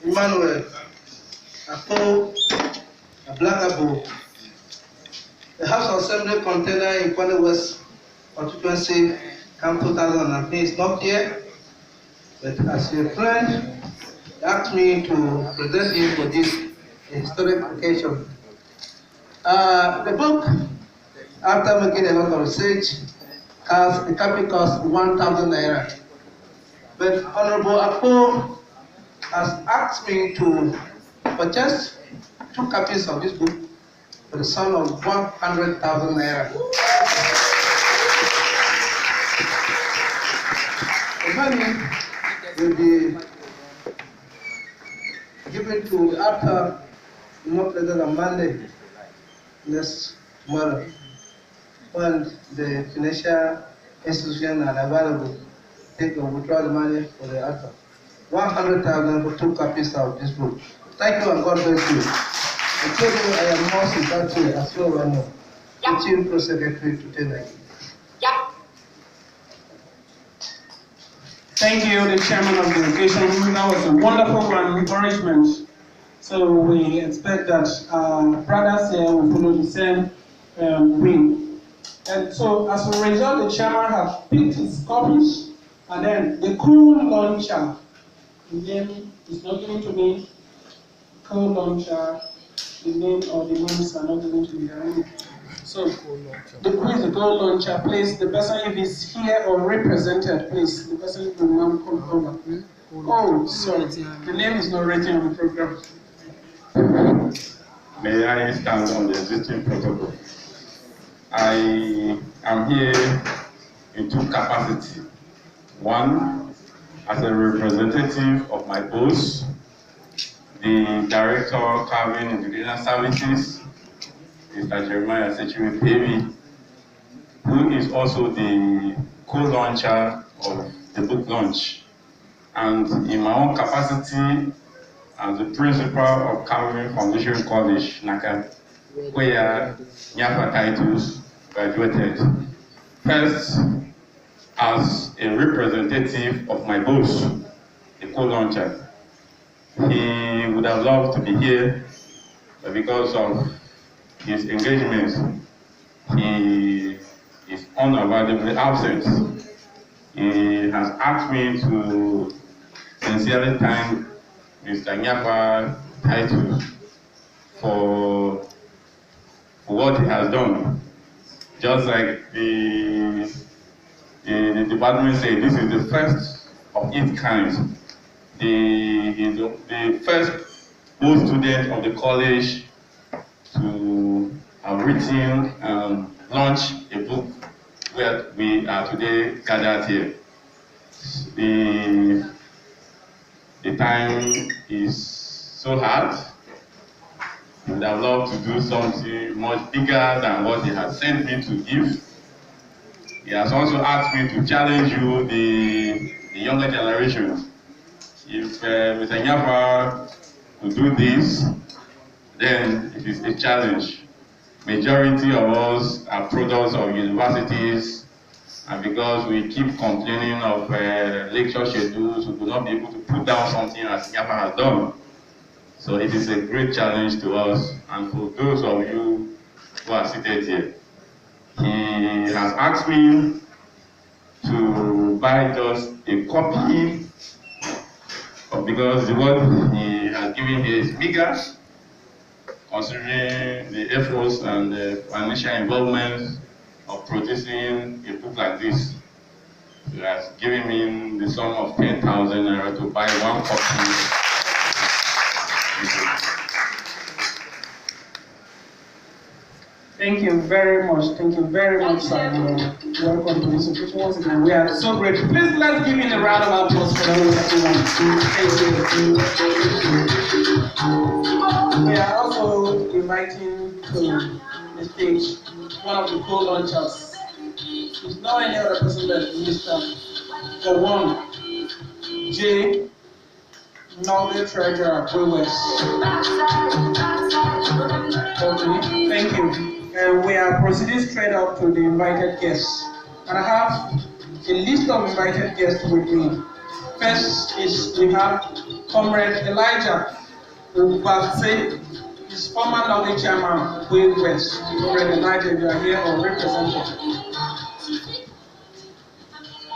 Emmanuel, Apo, Ablakabo. The House of Assembly container in Kwale West constituency, Camp 2019 is not here, but as a friend, he asked me to present him for this historic occasion. The book, after making a lot of research, the copy cost 1,000 naira. But Honorable Apo has asked me to purchase 2 copies of this book for the sum of 100,000 naira. The money will be given to the author no later than Monday, next tomorrow, when the financial institutions are available. Take and withdraw the money for the author. 100,000 for 2 copies of this book. Thank you and God bless you. I told you I am more sympathetic as well as the Chief Pro Secretary to tell you. Thank you, the chairman of the occasion. That was a wonderful encouragement. So we expect that brothers here will follow the same way. And so as a result, the chairman has picked his copies, and then the cool launcher, the name is not given to me. Cool launcher, the name or the names are not given to me. So the goal launcher, please, the person, if he's here or represented, please, the person will now come over. Oh, sorry, the name is not written on the program. May I stand on the existing protocol? I am here in 2 capacities. One, as a representative of my boss, the Director of Carving Educational Services, Mr. Jeremiah Sechiwi Baby, who is also the co-launcher of the book launch. And in my own capacity as the principal of Cameroon Foundation College, Naka, where Nyafa titles graduated. First, as a representative of my boss, the co-launcher. He would have loved to be here, but because of his engagements, he is unavoidably absent. He has asked me to sincerely thank Mr. Nyafa Titus for what he has done. Just like the department said, this is the first of its kind. The first old student of the college to have written and launched a book where we are today gathered here. The time is so hard. I would have loved to do something much bigger than what he has sent me to give. He has also asked me to challenge you, the younger generation. If Mr. Nyafa could do this, then it is a challenge. Majority of us are products of universities, and because we keep complaining of lecture schedules, we could not be able to put down something as Nyafa has done. So it is a great challenge to us, and for those of you who are seated here, he has asked me to buy just a copy, because the one he has given here is bigger, considering the efforts and the financial involvement of producing a book like this. He has given me the sum of 10,000 naira to buy 1 copy. Thank you very much. Thank you very much, sir. Welcome to this occasion once again. We are so grateful. Please let's give him a round of applause for everyone. We are also inviting to the stage one of the co-launchers. He's not any other person than Mr. Gowon J. Noble Treasurer West. Okay, thank you. We are proceeding straight up to the invited guests. And I have a list of invited guests with me. First is we have Comrade Elijah Ubase, his former Lobby Chairman, Wayne West. Comrade Elijah, you are here or representative.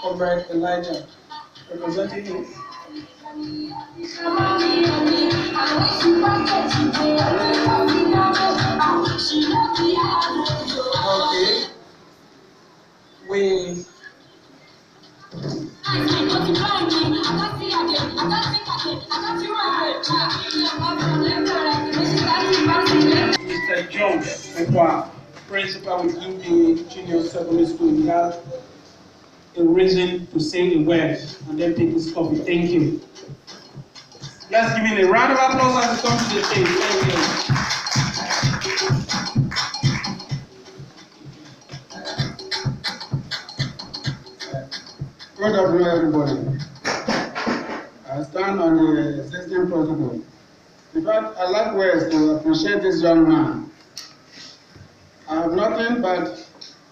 Comrade Elijah, representative. Okay. We Mr. John Ekwa, principal with UPA Junior Secondary School. You have a reason to say a word and then take his copy. Thank you. Let's give him a round of applause as he comes to the stage. Thank you. Good afternoon, everybody. I stand on the existing protocol. In fact, I'd like ways to appreciate this young man. I have nothing, but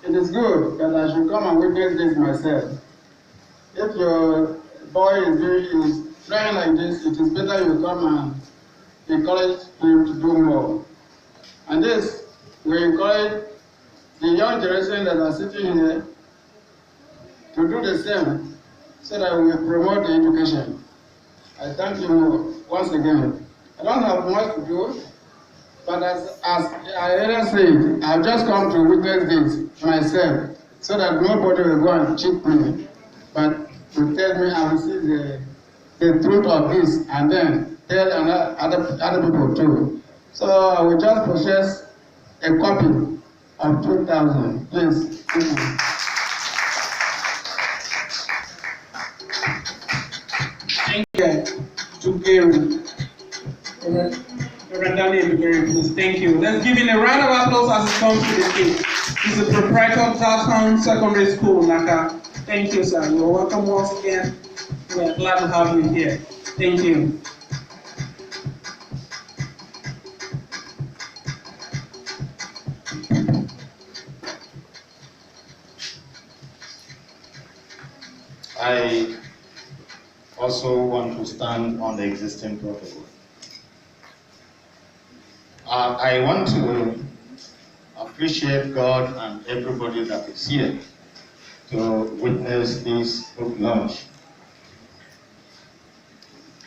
it is good that I should come and witness this myself. If your boy is trying like this, it is better you come and encourage him to do more. And this will encourage the young generation that are sitting here to do the same so that we promote the education. I thank you once again. I don't have much to do, but as I earlier said, I've just come to witness this myself so that nobody will go and cheat me, but will tell me I will see the truth of this and then tell other people too. So I will just purchase a copy of 2,000. Please. Thank you. Thank you to Gary. Reverend Daniel to Gary, please. Thank you. Let's give him a round of applause as he comes to the stage. He's the proprietor of Dalton Secondary School, Naka. Thank you, sir. You're welcome once again. We're glad to have you here. Thank you. I also want to stand on the existing protocol. I want to appreciate God and everybody that is here to witness this book launch.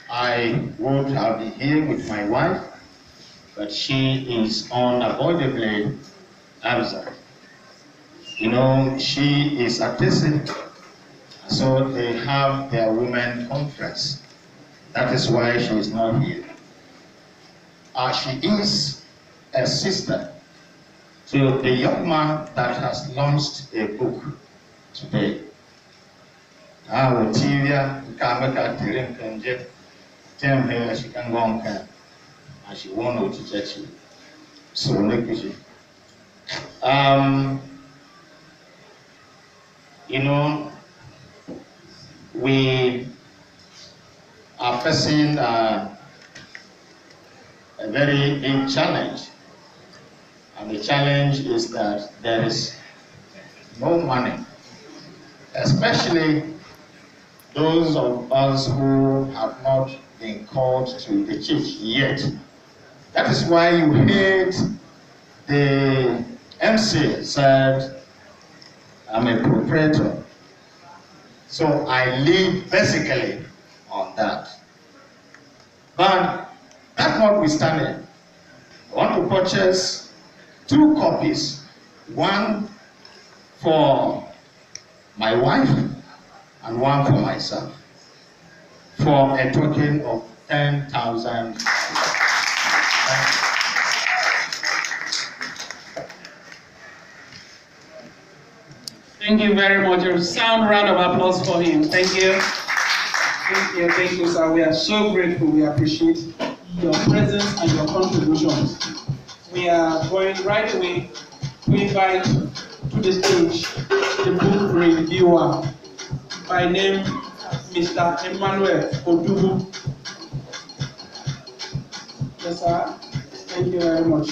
I would have been here with my wife, but she is unavoidably absent. You know, she is artistic, so they have their women conference. That is why she is not here. She is a sister to the young man that has launched a book today. And she won't to church you. So you know, we are facing a very big challenge, and the challenge is that there is no money, especially those of us who have not been called to the church yet. That is why you heard the MC said, I'm a proprietor. So I live basically on that. But that notwithstanding, I want to purchase 2 copies, one for my wife and one for myself, for a token of 10,000. Thank you very much. A sound round of applause for him. Thank you. Thank you, sir. We are so grateful. We appreciate your presence and your contributions. We are going right away to invite to the stage the book reviewer by name Mr. Emmanuel Odubu. Yes, sir. Thank you very much.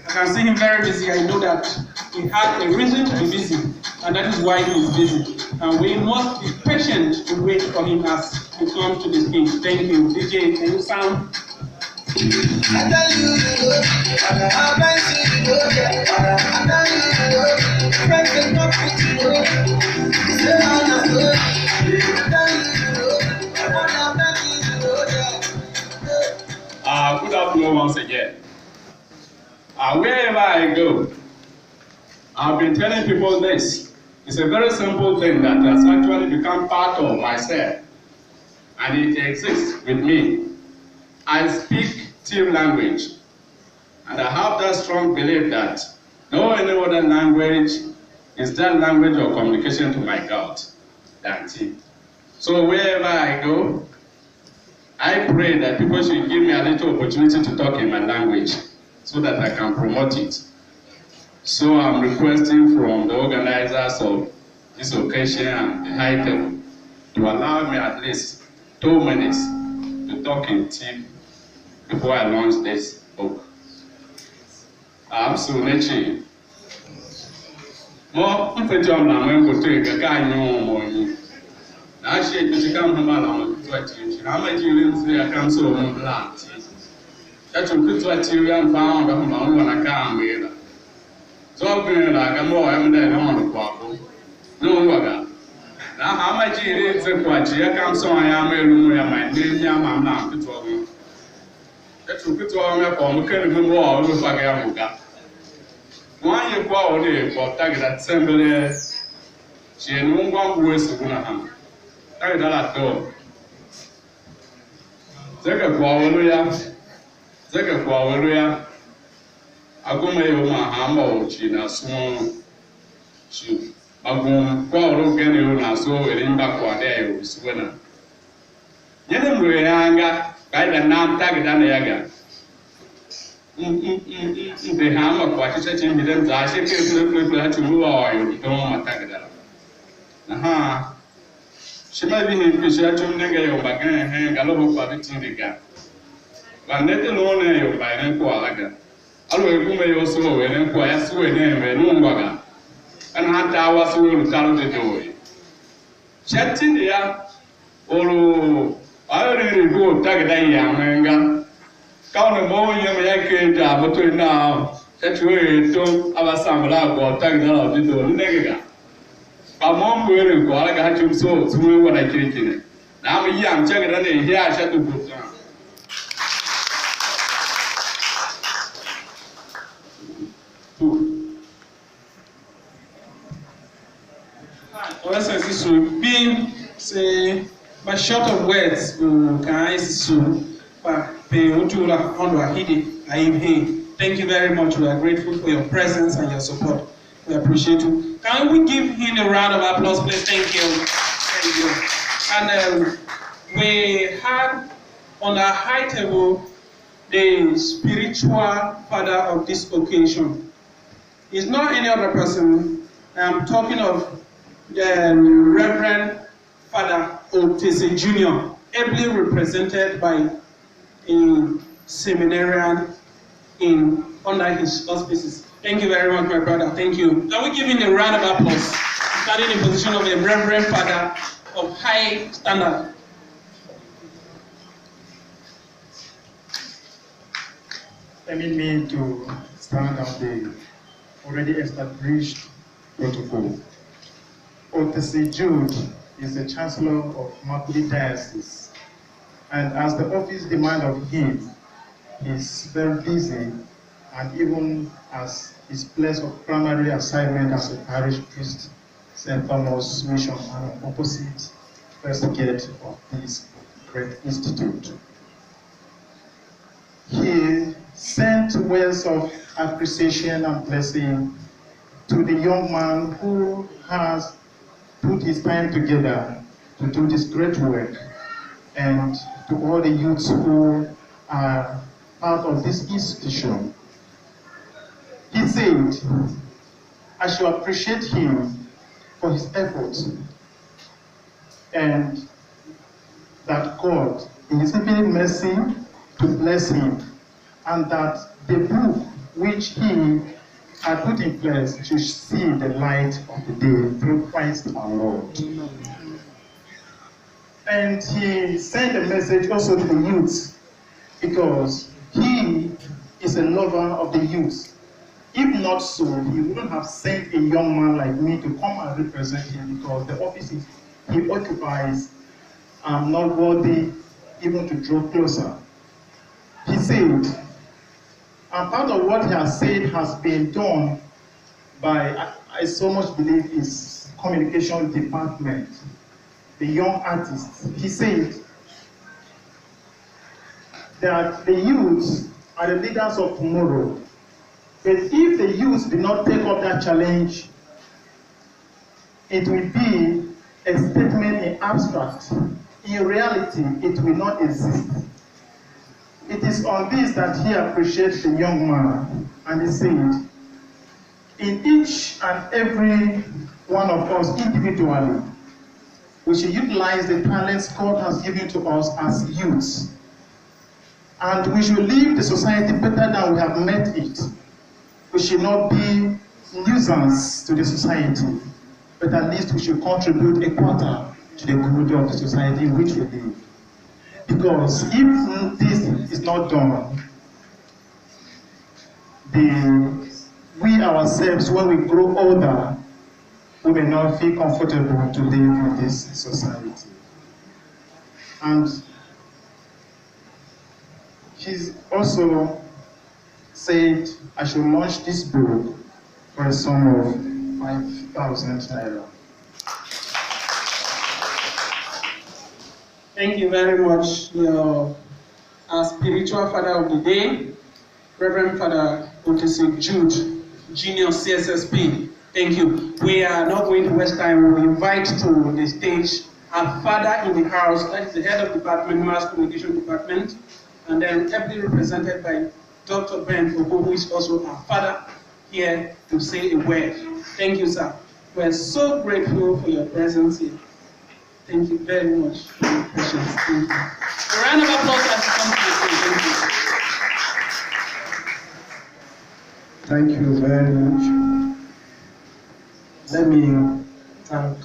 I can see him very busy. I know that he had a reason to be busy, and that is why he is busy. And we must be patient to wait for him as he comes to the stage. Thank you. DJ, can you sound? I tell you, I bet you, I tell you, friends can talk with you. Say how you do. I tell you, Good afternoon once again. Wherever I go, I've been telling people this. It's a very simple thing that has actually become part of myself, and it exists with me. I speak team language, and I have that strong belief that no any other language is that language of communication to my God than team. So wherever I go, I pray that people should give me a little opportunity to talk in my language so that I can promote it. So I'm requesting from the organizers of this occasion and the high table to allow me at least 2 minutes to talk in team before I launch this book. I'm so nechi. Mo mfejo na mwengo to ga anyo mo yi. Na she to come home na mo to ati. Na ma ji rin se ya kan so mo plant. Ya to to ati ya fa ga ma mo na ka me la. So bin la ga mo ya me da na mo kwa ko. No wa ga. Na ha ma ji rin se kwa ji ya kan so ya me lu ya ma ni nya ma na to go. To put on my phone, can remember all the Fagamuka. One year quality for target assembly. She had no one voice of Gunaham. Target at door. Zeka Quawaria. I go may my hammer, China, small shoe. I go quawl again, you know, so in back one day was winner. Yenem Ruyanga. Kaida nam tag dan yaga. The hammer kwa chicha chimbi dem za she ke chulu oil don tag da. Aha. Shima bi ni pisha chum nega yo bagan he galo kwa bitin diga. Ba nete lo ne yo ba ne kwa laga. Alo e kuma yo so we ne kwa ya so we ne me no ngwaga. An ha ta wa so lu kalo de do. Chatin ya oro I really go tag that young man. Count the more young yake job between now. That's where you don't have a sample or tag that of the nigga. But mom will go, I got you so through what I treat in it. Now I'm young, check it out here. I shall do good. This will be say. But short of words, can I soon? But thank you very much. We are grateful for your presence and your support. We appreciate you. Can we give him a round of applause, please? Thank you. Thank you. And we had on our high table the spiritual father of this occasion. It's not any other person. I'm talking of the Reverend Father Otese Jr., ably represented by a seminarian under his auspices. Thank you very much, my brother. Thank you. Can we give him a round of applause? Standing in the position of a Reverend Father of high standard. Permit me to stand on the already established protocol. Otese Jude is the Chancellor of Makudi Diocese, and as the office demand of him, he's very busy, and even as his place of primary assignment as a parish priest, St. Thomas Mission, and opposite first gate of this great institute. He sent words of appreciation and blessing to the young man who has put his time together to do this great work, and to all the youths who are part of this institution. He said, I should appreciate him for his efforts, and that God, in his infinite mercy, to bless him, and that the book which he are put in place to see the light of the day through Christ our Lord. And he sent a message also to the youth, because he is a lover of the youth. If not so, he wouldn't have sent a young man like me to come and represent him, because the offices he occupies are not worthy even to draw closer. He said, and part of what he has said has been done by, I so much believe, his communication department, the young artists. He said that the youths are the leaders of tomorrow. But if the youth do not take up that challenge, it will be a statement in abstract. In reality, it will not exist. It is on this that he appreciates the young man, and he said, in each and every one of us individually, we should utilize the talents God has given to us as youths. And we should leave the society better than we have met it. We should not be nuisance to the society, but at least we should contribute a quarter to the good of the society in which we live. Because if this is not done, we ourselves, when we grow older, we may not feel comfortable to live in this society. And she's also said I should launch this book for a sum of 5,000 naira. Thank you very much, our spiritual father of the day, Reverend Father Otese Jude, Junior CSSP. Thank you. We are not going to waste time. We invite to the stage our father in the house, that is the head of department, mass communication department, and then ably represented by Dr. Ben Ogo, who is also our father, here to say a word. Thank you, sir. We're so grateful for your presence here. Thank you very much for your patience. Thank you. A round of applause as you come to the stage. Thank you. Thank you very much. Let me thank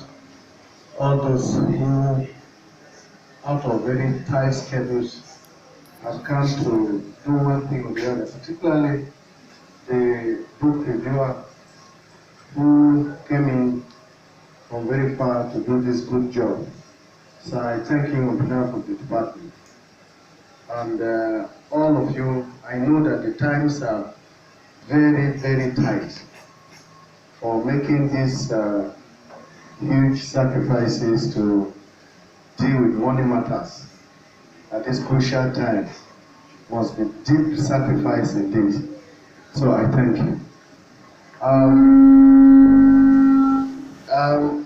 all those who, out of very tight schedules, have come to do one thing or the other, particularly the book reviewer who came in from very far to do this good job. So I thank you on behalf of the department. And all of you, I know that the times are very, very tight for making these huge sacrifices to deal with money matters at this crucial time. Must be deep sacrifice indeed. So I thank you.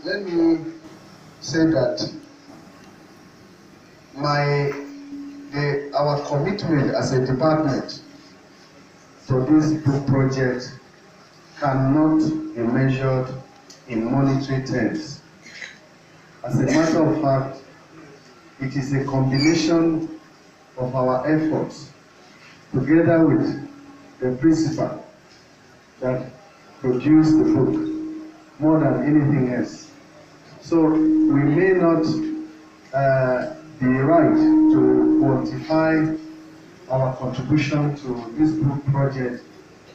Let me say that our commitment as a department to this book project cannot be measured in monetary terms. As a matter of fact, it is a combination of our efforts together with the principal that produced the book more than anything else. So we may not be right to quantify our contribution to this book project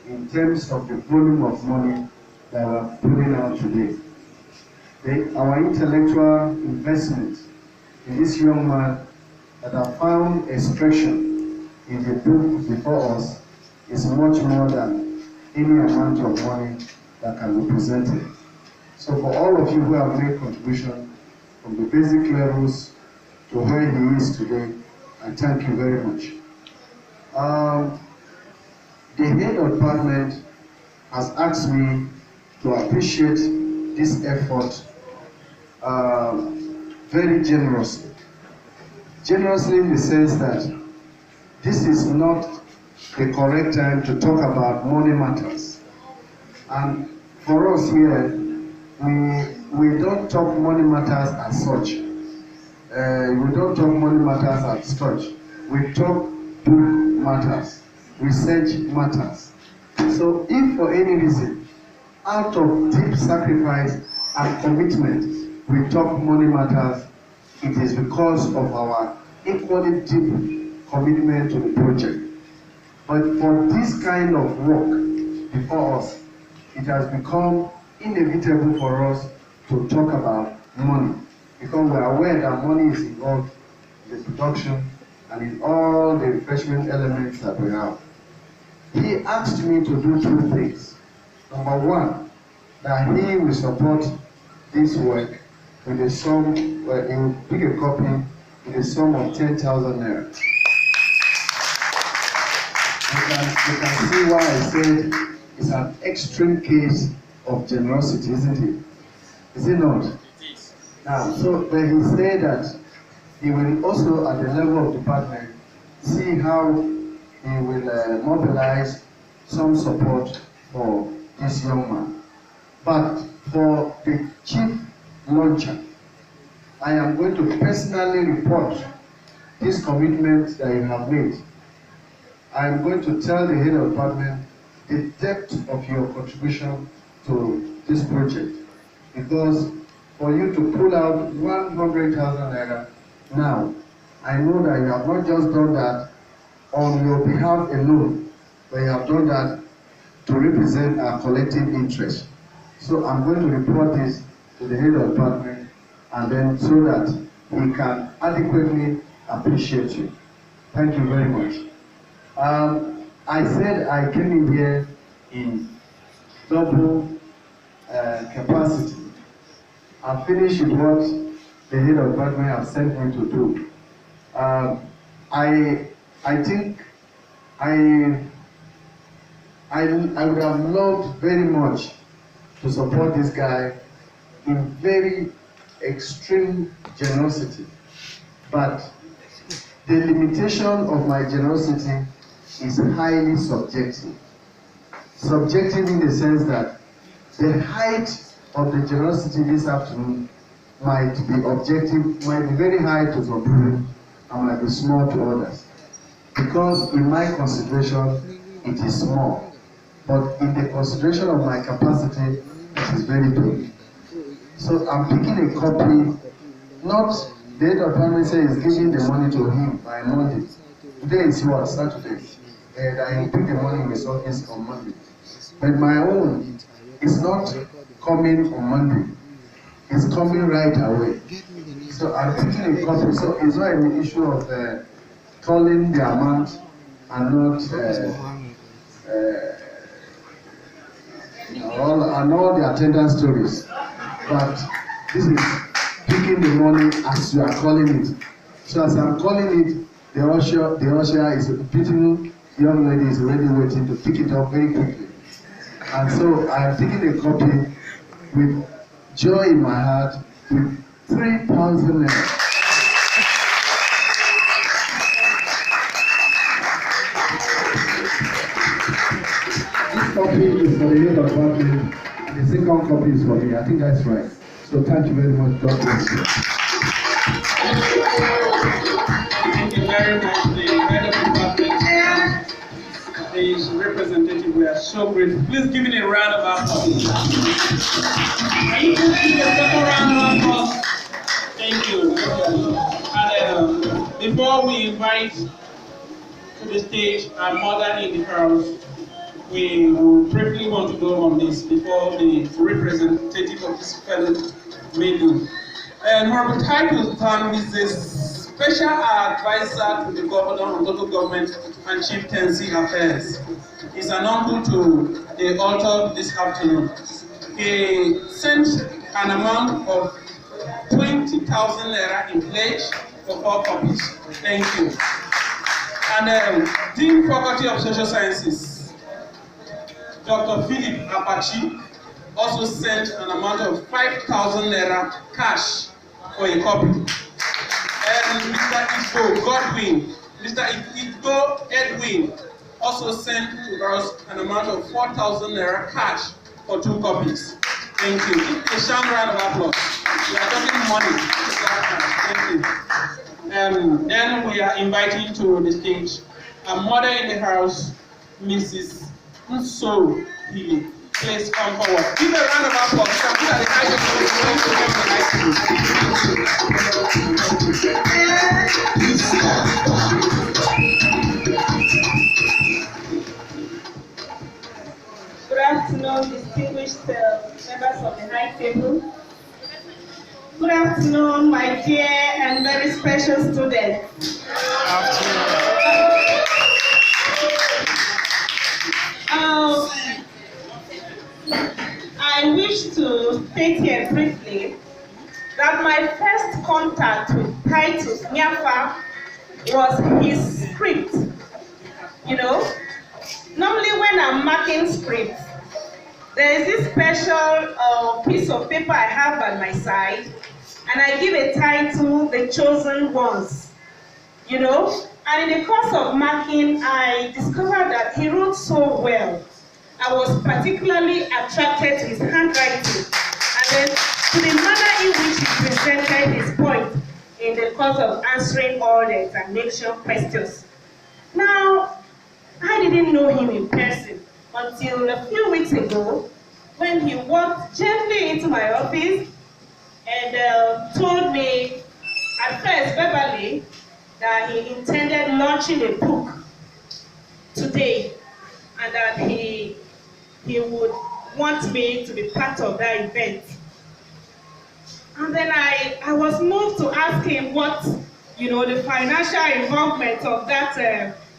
in terms of the volume of money that we're putting out today. Our intellectual investment in this young man that have found expression in the book before us is much more than any amount of money that can be presented. So for all of you who have made contribution from the basic levels to where he is today, I thank you very much. The head of department has asked me to appreciate this effort very generously. Generously in the sense that this is not the correct time to talk about money matters. And for us here, we don't talk money matters as such. We don't talk money matters as such. We talk book matters, research matters. So if for any reason, out of deep sacrifice and commitment, we talk money matters, it is because of our equally deep commitment to the project. But for this kind of work before us, it has become inevitable for us to talk about money, because we are aware that money is involved in the production and in all the refreshment elements that we have. He asked me to do two things. Number one, that he will support this work with a sum, he will pick a copy with a sum of 10,000 naira. You can see why I said it's an extreme case of generosity, isn't it? Is it not? It is. Now, so then he said that he will also, at the level of department, see how he will mobilize some support for this young man. But for the chief launcher, I am going to personally report this commitment that you have made. I am going to tell the head of department the depth of your contribution to this project, because for you to pull out 100,000 naira now, I know that you have not just done that on your behalf alone, but you have done that to represent our collective interest. So I'm going to report this to the head of department, and then so that he can adequately appreciate you. Thank you very much. I said I came in here in double capacity. I finished with what the head of department have sent me to do. I think I would have loved very much to support this guy in very extreme generosity, but the limitation of my generosity is highly subjective. Subjective in the sense that the height of the generosity this afternoon might be objective, might be very high to some people and might be small to others. Because in my consideration, it is small. But in the consideration of my capacity, it is very big. So I'm picking a copy, not the head of department say is giving the money to him by Monday. Today is what? Saturday. And I will pick the money in his office on Monday. But my own is not coming on Monday. It's coming right away. So I'm picking a copy. So it's not an issue of calling the amount and not all the attendance stories. But this is picking the money as you are calling it. So as I'm calling it, the usher is a beautiful young lady is already waiting to pick it up very quickly. And so I am taking a copy with joy in my heart with 3,000 naira. This copy is for the head of department, and the second copy is for me. I think that's right. So thank you very much. God bless you. Thank you very much, the head of department, his representative. We are so grateful. Please give me a round of applause. Can you please give me a second round of applause? Thank you. And before we invite to the stage our mother in the house, we will briefly want to go on this before the representative of this fellow may do. Honorable Titus Tan is a special advisor to the governor on local government and chieftaincy affairs. He's an uncle to the author this afternoon. He sent an amount of 20,000 naira in pledge for 4 copies. Thank you. And Dean Faculty of Social Sciences, Dr. Philip Apache, also sent an amount of 5,000 naira cash for a copy. And Mr. Igbo Edwin also sent to us an amount of 4,000 naira cash for 2 copies. Thank you. Give a sound round of applause. We are talking money. Thank you. Then we are inviting to the stage a mother in the house, Mrs. So he please come forward. Give a round of applause. Some people at the high school is going to come to the high Good afternoon, distinguished members of the high table. Good afternoon, my dear and very special students. I wish to state here briefly that my first contact with Titus Nyafa was his script. You know, normally when I'm marking scripts, there is this special piece of paper I have by my side, and I give a title, The Chosen Ones. You know, and in the course of marking, I discovered that he wrote so well. I was particularly attracted to his handwriting, and then to the manner in which he presented his point in the course of answering all the examination questions. Now, I didn't know him in person until a few weeks ago when he walked gently into my office and told me, at first verbally, that he intended launching a book today and that he would want me to be part of that event. And then I was moved to ask him what, the financial involvement of that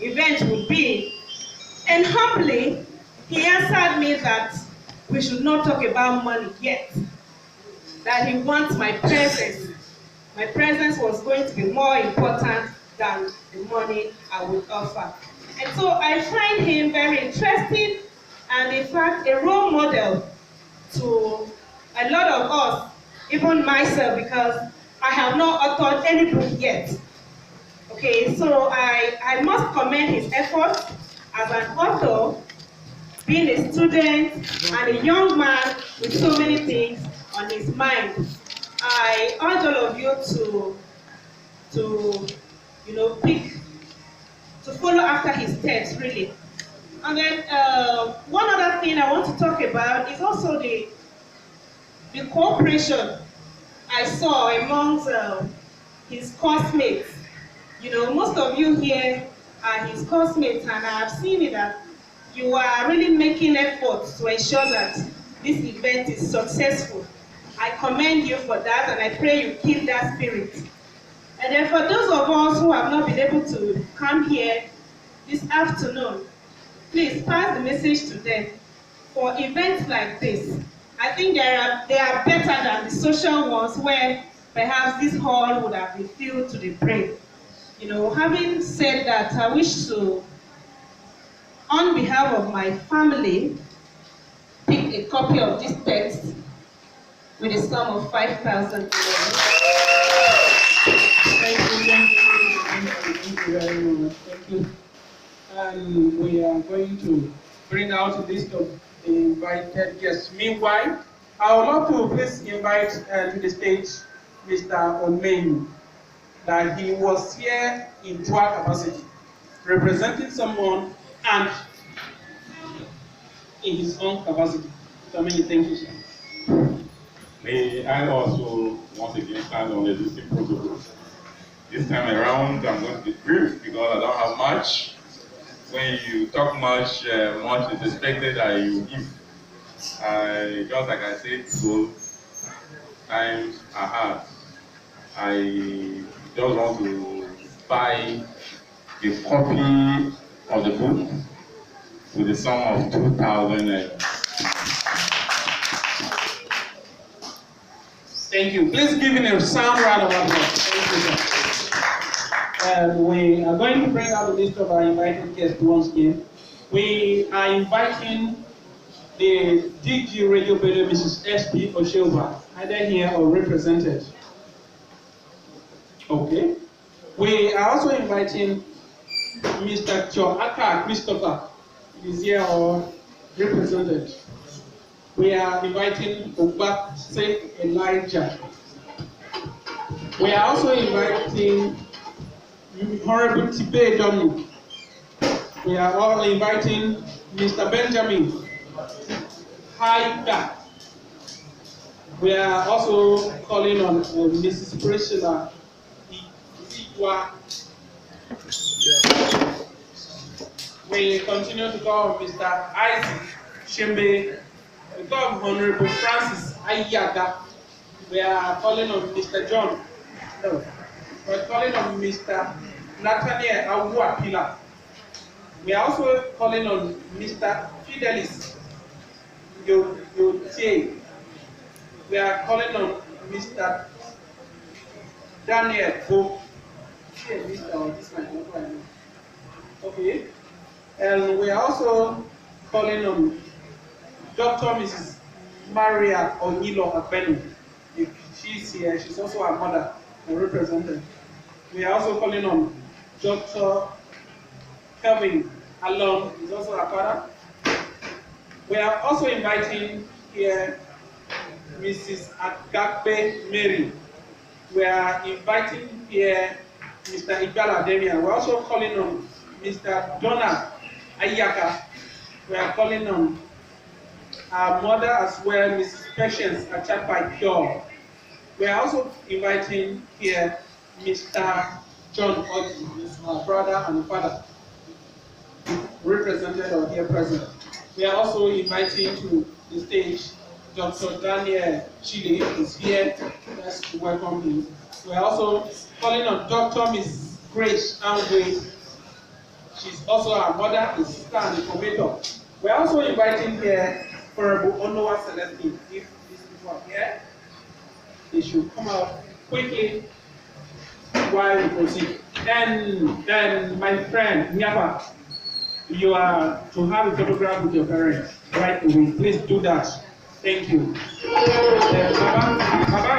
event would be. And humbly, he answered me that we should not talk about money yet, that he wants my presence. My presence was going to be more important than the money I would offer. And so I find him very interesting and in fact a role model to a lot of us, even myself, because I have not authored any book yet. Okay, so I must commend his efforts as an author, being a student and a young man with so many things on his mind. I urge all of you to follow after his steps, really. And then one other thing I want to talk about is also the cooperation I saw amongst his classmates. Most of you here are his classmates, and I have seen it that you are really making efforts to ensure that this event is successful. I commend you for that, and I pray you keep that spirit. And then for those of us who have not been able to come here this afternoon, please pass the message to them. For events like this, I think they are better than the social ones where perhaps this hall would have been filled to the brim. Having said that, I wish to, on behalf of my family, pick a copy of this text with a sum of 5,000. Thank you very much. Thank you. And we are going to bring out a list of the invited guests. Meanwhile, I would love to please invite to the stage Mr. Omeyu, that he was here in dual capacity, representing someone and in his own capacity. So many thank you, sir. May I also once again stand on the existing protocol. This time around, I'm going to be brief because I don't have much. When you talk much, much is expected that you give. Just like I said, so times are hard. I just want to buy a copy of the book with the sum of 2,000. Thank you. Please give him a sound round of applause. Thank you, sir. We are going to bring out the list of our invited guests once again. We are inviting the DG Radio Bureau, Mrs. S.P. Oshelva, either here or represented. Okay. We are also inviting Mr. Choaka Christopher, is here or represented. We are inviting Ogbase Elijah. We are also inviting Honorable Tipe Johnny. We are all inviting Mr. Benjamin Haida. We are also calling on Mrs. Priscilla Iwa. We continue to call on Mr. Isaac Shembe. We call on Honorable Francis Ayaga. We are calling on Mr. John. No. We are calling on Mr. Nathaniel Awuapila. We are also calling on Mr. Fidelis Yotie. We are calling on Mr. Daniel Bo. Okay. And we are also calling on Dr. Mrs. Maria Onilo Abeni. If she's here, she's also our mother, a representative. We are also calling on Dr. Kelvin Alon, is also our father. We are also inviting here Mrs. Agape Mary. We are inviting here Mr. Igbala Demian. We are also calling on Mr. Donna Ayaka. We are calling on our mother as well, Mrs. Patience Achapai Pure. We are also inviting here Mr. John Oji, our brother and father, represented or here present. We are also inviting to the stage Dr. Daniel Chile, who is here. Let's welcome him. We are also calling on Dr. Miss Grace Angwe. She's also our mother, a sister, and a commentator. We are also inviting here Honorable Onowa Celestine. If these people are here, they should come out quickly while we proceed. Then my friend Nyapa, you are to have a photograph with your parents right away. Please do that. Thank you. Baba,